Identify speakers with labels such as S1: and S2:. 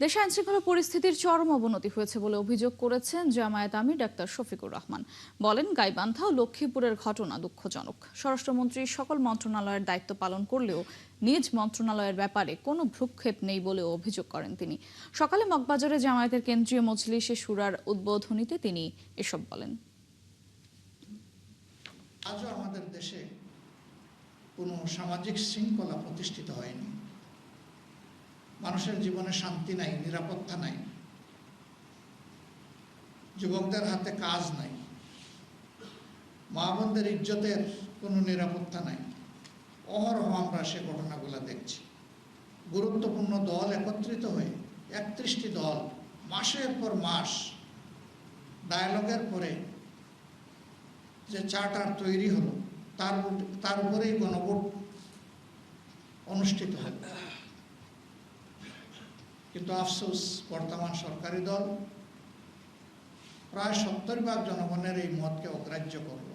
S1: দেশে আইনশৃঙ্খলা পরিস্থিতির চরম অবনতি হয়েছে বলে অভিযোগ করেছেন জামায়াত আমির ডাক্তার শফিকুর রহমান। বলেন, গাইবান্ধা ও লক্ষ্মীপুরের ঘটনা দুঃখজনক। স্বরাষ্ট্রমন্ত্রী সকল মন্ত্রণালয়ের দায়িত্ব পালন করলেও নিজ মন্ত্রণালয়ের ব্যাপারে কোনো ভ্রুক্ষেপ নেই বলেও অভিযোগ করেন তিনি। সকালে মগবাজারে জামায়াতের কেন্দ্রীয় মজলিসে শুরার উদ্বোধনীতে তিনি এসব বলেন।
S2: আজও আমাদের দেশে কোনো সামাজিক শৃঙ্খলা প্রতিষ্ঠিত হয়নি। মানুষের জীবনে শান্তি নাই, নিরাপত্তা নাই, যুবকদের হাতে কাজ নাই, মা বোনদের ইজ্জতের কোনো নিরাপত্তা নাই। অহরহ আমরা সে ঘটনাগুলো দেখছি। গুরুত্বপূর্ণ দল একত্রিত হয়ে 31টি দল মাসের পর মাস ডায়ালগের পরে যে চার্টার তৈরি হলো তার উপরেই গণভোট অনুষ্ঠিত হল। কিন্তু আফসোস, বর্তমান সরকারি দল প্রায় 70% জনগণের এই মতকে অগ্রাহ্য করল।